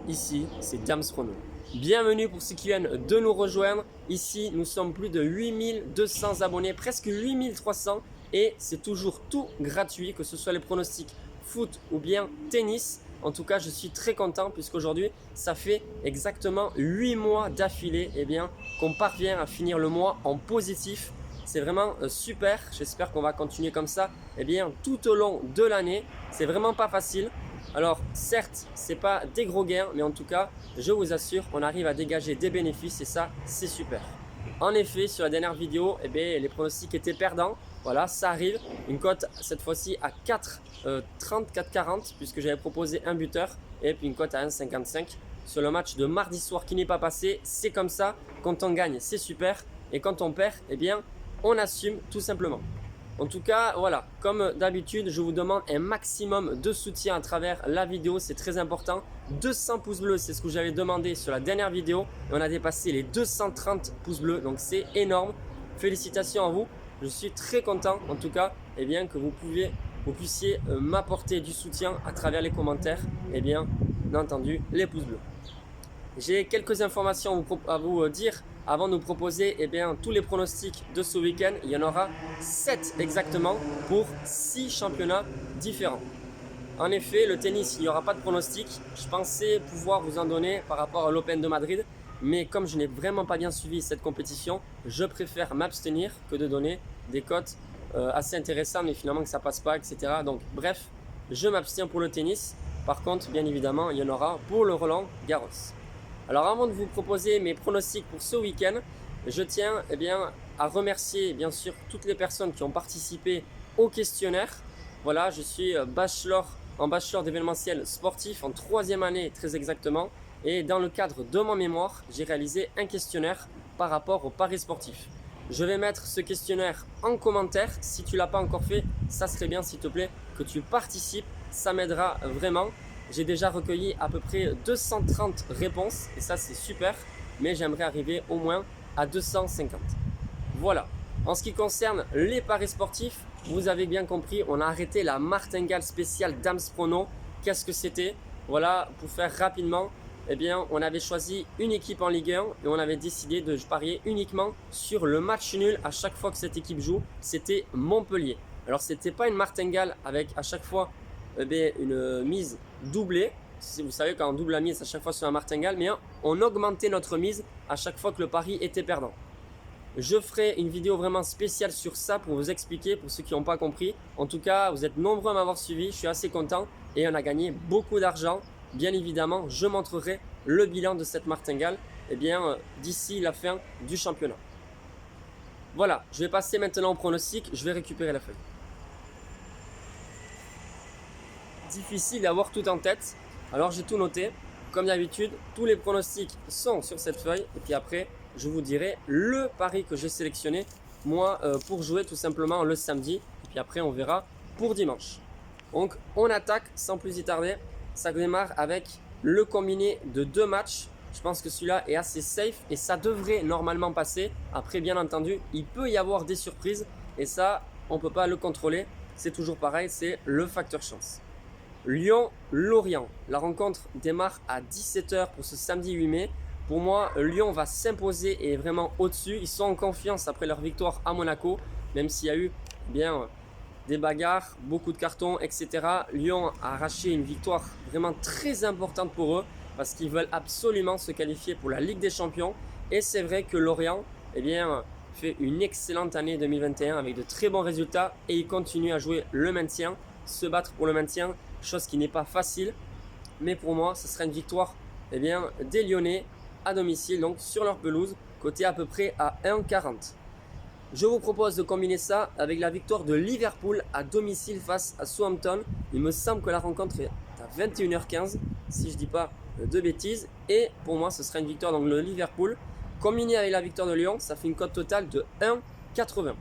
ici c'est Diams Prono. Bienvenue pour ceux qui viennent de nous rejoindre. Ici nous sommes plus de 8200 abonnés, presque 8300 et c'est toujours tout gratuit, que ce soit les pronostics foot ou bien tennis. En tout cas je suis très content puisqu'aujourd'hui ça fait exactement 8 mois d'affilée qu'on parvient à finir le mois en positif. C'est vraiment super, j'espère qu'on va continuer comme ça tout au long de l'année. C'est vraiment pas facile. Alors certes, c'est pas des gros gains, mais en tout cas, je vous assure, on arrive à dégager des bénéfices et ça, c'est super. En effet, sur la dernière vidéo, les pronostics étaient perdants. Voilà, ça arrive. Une cote cette fois-ci à 4,30, 4,40 puisque j'avais proposé un buteur et puis une cote à 1,55 sur le match de mardi soir qui n'est pas passé. C'est comme ça, quand on gagne, c'est super et quand on perd, on assume tout simplement. En tout cas, voilà, comme d'habitude, je vous demande un maximum de soutien à travers la vidéo, c'est très important. 200 pouces bleus, c'est ce que j'avais demandé sur la dernière vidéo et on a dépassé les 230 pouces bleus, donc c'est énorme. Félicitations à vous, je suis très content en tout cas que vous puissiez m'apporter du soutien à travers les commentaires et bien entendu les pouces bleus. J'ai quelques informations à vous dire avant de nous proposer tous les pronostics de ce week-end. Il y en aura 7 exactement pour 6 championnats différents. En effet, le tennis, il n'y aura pas de pronostic. Je pensais pouvoir vous en donner par rapport à l'Open de Madrid. Mais comme je n'ai vraiment pas bien suivi cette compétition, je préfère m'abstenir que de donner des cotes assez intéressantes, mais finalement que ça passe pas, etc. Donc bref, je m'abstiens pour le tennis. Par contre, bien évidemment, il y en aura pour le Roland Garros. Alors avant de vous proposer mes pronostics pour ce week-end, je tiens à remercier bien sûr toutes les personnes qui ont participé au questionnaire. Voilà, je suis en bachelor d'événementiel sportif en 3e année très exactement. Et dans le cadre de mon mémoire, j'ai réalisé un questionnaire par rapport au paris sportif. Je vais mettre ce questionnaire en commentaire. Si tu ne l'as pas encore fait, ça serait bien s'il te plaît que tu participes. Ça m'aidera vraiment. J'ai déjà recueilli à peu près 230 réponses et ça c'est super, mais j'aimerais arriver au moins à 250. Voilà. En ce qui concerne les paris sportifs, vous avez bien compris, on a arrêté la martingale spéciale Diams Prono. Qu'est-ce que c'était? Voilà, pour faire rapidement, on avait choisi une équipe en Ligue 1 et on avait décidé de parier uniquement sur le match nul à chaque fois que cette équipe joue. C'était Montpellier. Alors c'était pas une martingale avec à chaque fois une mise doublée. Vous savez, quand on double la mise à chaque fois sur un martingale, mais on augmentait notre mise à chaque fois que le pari était perdant. Je ferai une vidéo vraiment spéciale sur ça pour vous expliquer, pour ceux qui n'ont pas compris. En tout cas, vous êtes nombreux à m'avoir suivi, je suis assez content et on a gagné beaucoup d'argent. Bien évidemment, je montrerai le bilan de cette martingale d'ici la fin du championnat. Voilà, je vais passer maintenant au pronostic, je vais récupérer la feuille. Difficile d'avoir tout en tête, alors j'ai tout noté. Comme d'habitude, tous les pronostics sont sur cette feuille et puis après je vous dirai le pari que j'ai sélectionné moi pour jouer tout simplement le samedi et puis après on verra pour dimanche. Donc on attaque sans plus y tarder. Ça démarre avec le combiné de 2 matchs. Je pense que celui-là est assez safe et ça devrait normalement passer. Après bien entendu il peut y avoir des surprises et ça on ne peut pas le contrôler. C'est toujours pareil, c'est le facteur chance. Lyon-Lorient. La rencontre démarre à 17 h pour ce samedi 8 mai. Pour moi, Lyon va s'imposer et est vraiment au-dessus. Ils sont en confiance après leur victoire à Monaco, même s'il y a eu des bagarres, beaucoup de cartons, etc. Lyon a arraché une victoire vraiment très importante pour eux parce qu'ils veulent absolument se qualifier pour la Ligue des Champions. Et c'est vrai que Lorient fait une excellente année 2021 avec de très bons résultats et ils continuent à jouer le maintien, se battre pour le maintien. Chose qui n'est pas facile, mais pour moi ce sera une victoire des Lyonnais à domicile, donc sur leur pelouse, coté à peu près à 1,40. Je vous propose de combiner ça avec la victoire de Liverpool à domicile face à Southampton. Il me semble que la rencontre est à 21h15 si je ne dis pas de bêtises, et pour moi ce sera une victoire donc le Liverpool combiné avec la victoire de Lyon, ça fait une cote totale de 1,80.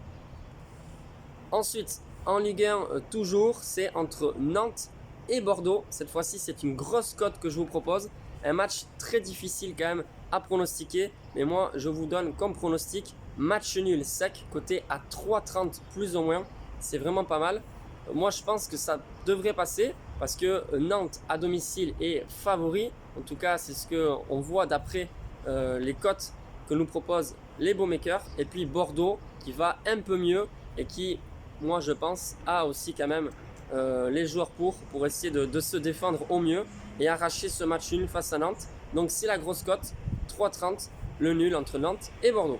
Ensuite en Ligue 1 toujours, c'est entre Nantes et Bordeaux. Cette fois-ci, c'est une grosse cote que je vous propose. Un match très difficile quand même à pronostiquer. Mais moi, je vous donne comme pronostic match nul sec, coté à 3,30 plus ou moins. C'est vraiment pas mal. Moi, je pense que ça devrait passer. parce que Nantes à domicile est favori. En tout cas, c'est ce qu'on voit d'après les cotes que nous proposent les bookmakers. Et puis Bordeaux qui va un peu mieux et qui, moi je pense, a aussi quand même les joueurs pour essayer de se défendre au mieux et arracher ce match nul face à Nantes. Donc c'est la grosse cote, 3,30, le nul entre Nantes et Bordeaux.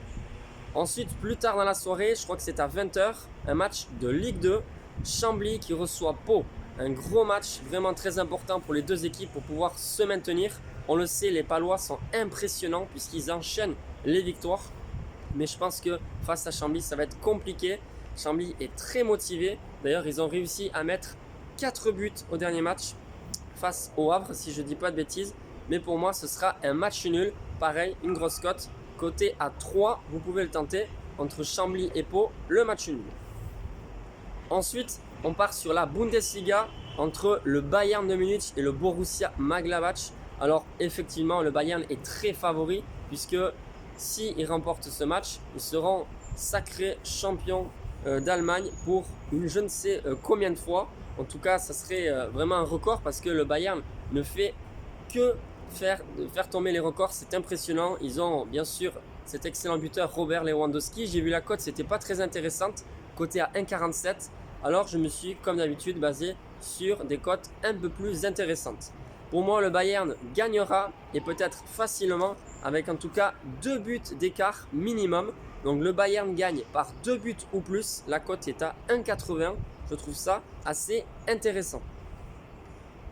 Ensuite, plus tard dans la soirée, je crois que c'est à 20h, un match de Ligue 2, Chambly qui reçoit Pau. Un gros match vraiment très important pour les deux équipes pour pouvoir se maintenir. On le sait, les Palois sont impressionnants puisqu'ils enchaînent les victoires. Mais je pense que face à Chambly, ça va être compliqué. Chambly est très motivé. D'ailleurs, ils ont réussi à mettre 4 buts au dernier match face au Havre, si je ne dis pas de bêtises. Mais pour moi, ce sera un match nul. Pareil, une grosse cote. Côté à 3, vous pouvez le tenter. Entre Chambly et Pau, le match nul. Ensuite, on part sur la Bundesliga entre le Bayern de Munich et le Borussia Mönchengladbach. Alors effectivement, le Bayern est très favori puisque s'ils remportent ce match, ils seront sacrés champions d'Allemagne pour une je ne sais combien de fois. En tout cas, ça serait vraiment un record parce que le Bayern ne fait que faire tomber les records. C'est impressionnant. Ils ont bien sûr cet excellent buteur Robert Lewandowski. J'ai vu la cote, c'était pas très intéressante, coté à 1,47. Alors je me suis comme d'habitude basé sur des cotes un peu plus intéressantes. Pour moi, le Bayern gagnera et peut-être facilement avec en tout cas 2 buts d'écart minimum. Donc le Bayern gagne par 2 buts ou plus. La cote est à 1,80. Je trouve ça assez intéressant.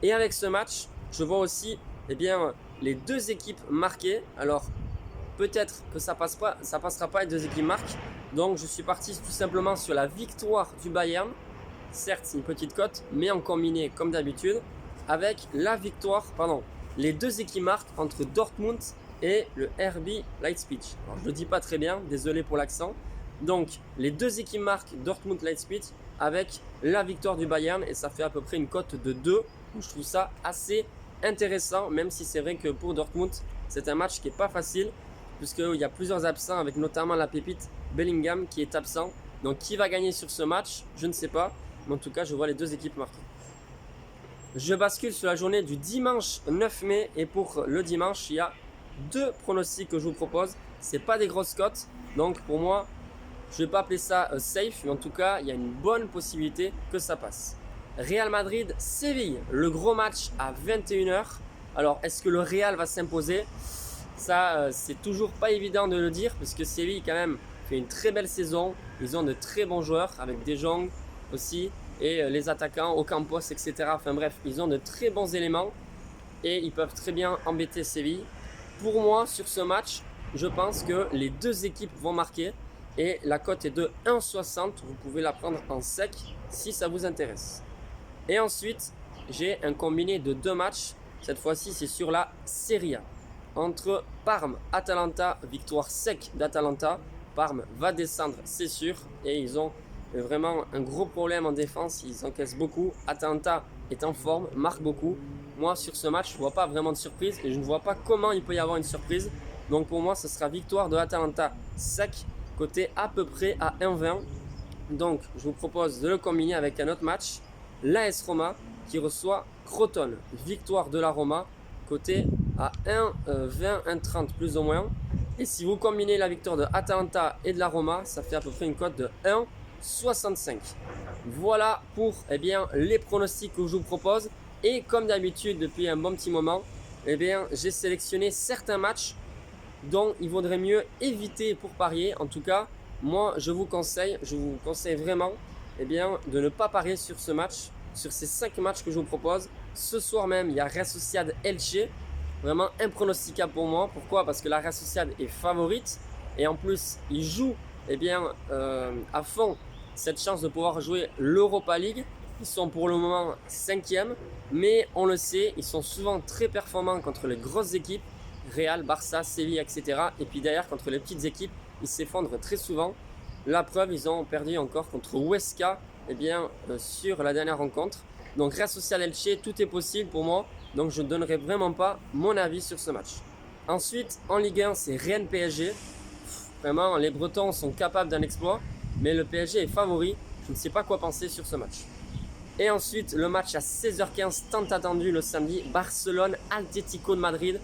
Et avec ce match, je vois aussi les deux équipes marquées. Alors peut-être que ça passera pas, les deux équipes marquent. Donc je suis parti tout simplement sur la victoire du Bayern. Certes, c'est une petite cote, mais en combiné comme d'habitude avec les deux équipes marquent entre Dortmund et le RB Leipzig. Alors, je ne le dis pas très bien, désolé pour l'accent. Donc les deux équipes marquent Dortmund-Leipzig avec la victoire du Bayern et ça fait à peu près une cote de 2. Donc, je trouve ça assez intéressant, même si c'est vrai que pour Dortmund, c'est un match qui n'est pas facile puisqu'il y a plusieurs absents avec notamment la pépite Bellingham qui est absent. Donc qui va gagner sur ce match, je ne sais pas. Mais en tout cas, je vois les deux équipes marquées. Je bascule sur la journée du dimanche 9 mai. Et pour le dimanche, il y a 2 pronostics que je vous propose. Ce n'est pas des grosses cotes. Donc pour moi, je ne vais pas appeler ça safe. Mais en tout cas, il y a une bonne possibilité que ça passe. Real Madrid-Séville. Le gros match à 21h. Alors, est-ce que le Real va s'imposer ? Ça, c'est toujours pas évident de le dire. Parce que Séville, quand même, fait une très belle saison. Ils ont de très bons joueurs avec De Jong aussi et les attaquants Ocampos, etc. Enfin bref, ils ont de très bons éléments et ils peuvent très bien embêter Séville. Pour moi, sur ce match, je pense que les deux équipes vont marquer et la cote est de 1,60. Vous pouvez la prendre en sec si ça vous intéresse. Et ensuite, j'ai un combiné de 2 matchs. Cette fois-ci, c'est sur la Serie A. Entre Parme, Atalanta, victoire sec d'Atalanta. Parme va descendre, c'est sûr, et ils ont vraiment un gros problème en défense, ils encaissent beaucoup. Atalanta est en forme, marque beaucoup. Moi sur ce match, je ne vois pas vraiment de surprise et je ne vois pas comment il peut y avoir une surprise. Donc pour moi, ce sera victoire de Atalanta sec, côté à peu près à 1,20. Donc je vous propose de le combiner avec un autre match, l'AS Roma qui reçoit Crotone. Victoire de la Roma, côté à 1,20, 1,30 plus ou moins. Et si vous combinez la victoire de Atalanta et de la Roma, ça fait à peu près une cote de 1,65. Voilà pour les pronostics que je vous propose. Et comme d'habitude, depuis un bon petit moment, j'ai sélectionné certains matchs dont il vaudrait mieux éviter pour parier. En tout cas, moi, je vous conseille vraiment de ne pas parier sur ce match, sur ces 5 matchs que je vous propose. Ce soir même, il y a Real Sociedad Elche. Vraiment impronosticable pour moi. Pourquoi ? Parce que la Real Sociedad est favorite et en plus, ils jouent à fond cette chance de pouvoir jouer l'Europa League. Ils sont pour le moment 5e, mais on le sait, ils sont souvent très performants contre les grosses équipes, Real, Barça, Séville, etc. Et puis derrière, contre les petites équipes, ils s'effondrent très souvent. La preuve, ils ont perdu encore contre Huesca sur la dernière rencontre. Donc Real Sociedad Elche, tout est possible pour moi. Donc je ne donnerai vraiment pas mon avis sur ce match. Ensuite, en Ligue 1, c'est Rennes PSG. Vraiment, les Bretons sont capables d'un exploit. Mais le PSG est favori. Je ne sais pas quoi penser sur ce match. Et ensuite, le match à 16h15, tant attendu le samedi, Barcelone-Atlético de Madrid.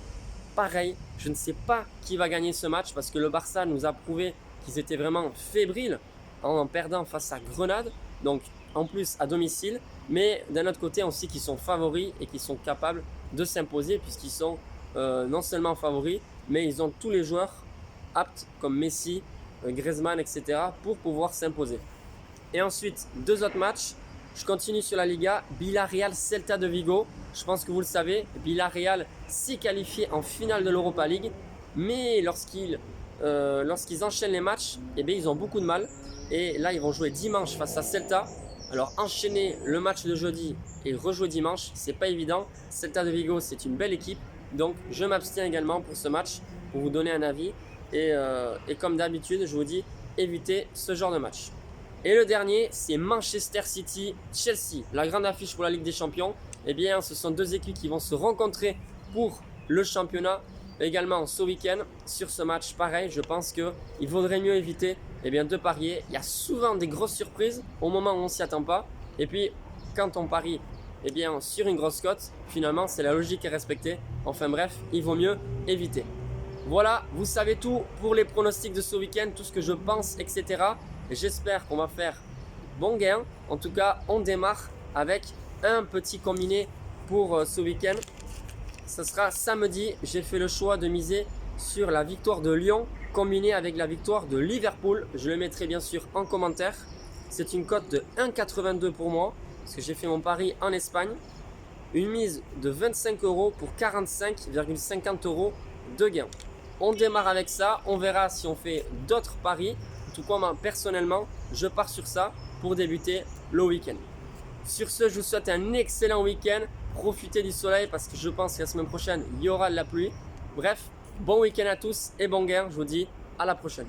Pareil, je ne sais pas qui va gagner ce match parce que le Barça nous a prouvé qu'ils étaient vraiment fébriles en perdant face à Grenade. Donc, en plus à domicile. Mais d'un autre côté, on sait qu'ils sont favoris et qu'ils sont capables de s'imposer puisqu'ils sont non seulement favoris, mais ils ont tous les joueurs aptes comme Messi, Griezmann, etc. pour pouvoir s'imposer. Et ensuite, deux autres matchs. Je continue sur la Liga, Villarreal-Celta de Vigo. Je pense que vous le savez, Villarreal s'est qualifié en finale de l'Europa League. Mais lorsqu'ils enchaînent les matchs, eh bien, ils ont beaucoup de mal. Et là, ils vont jouer dimanche face à Celta. Alors, enchaîner le match de jeudi et rejouer dimanche, c'est pas évident. Celta de Vigo, c'est une belle équipe. Donc, je m'abstiens également pour ce match, pour vous donner un avis. Et comme d'habitude, je vous dis, évitez ce genre de match. Et le dernier, c'est Manchester City-Chelsea, la grande affiche pour la Ligue des Champions. Eh bien, ce sont deux équipes qui vont se rencontrer pour le championnat également ce week-end. Sur ce match, pareil, je pense qu'il vaudrait mieux éviter de parier. Il y a souvent des grosses surprises au moment où on ne s'y attend pas. Et puis, quand on parie sur une grosse cote, finalement, c'est la logique qui est respectée. Enfin bref, il vaut mieux éviter. Voilà, vous savez tout pour les pronostics de ce week-end, tout ce que je pense, etc. J'espère qu'on va faire bon gain. En tout cas, on démarre avec un petit combiné pour ce week-end. Ce sera samedi. J'ai fait le choix de miser sur la victoire de Lyon combinée avec la victoire de Liverpool. Je le mettrai bien sûr en commentaire. C'est une cote de 1,82 pour moi parce que j'ai fait mon pari en Espagne. Une mise de 25 € pour 45,50 € de gain. On démarre avec ça. On verra si on fait d'autres paris. Tout comme personnellement, je pars sur ça pour débuter le week-end. Sur ce, je vous souhaite un excellent week-end. Profitez du soleil parce que je pense que la semaine prochaine, il y aura de la pluie. Bref, bon week-end à tous et bon gain. Je vous dis à la prochaine.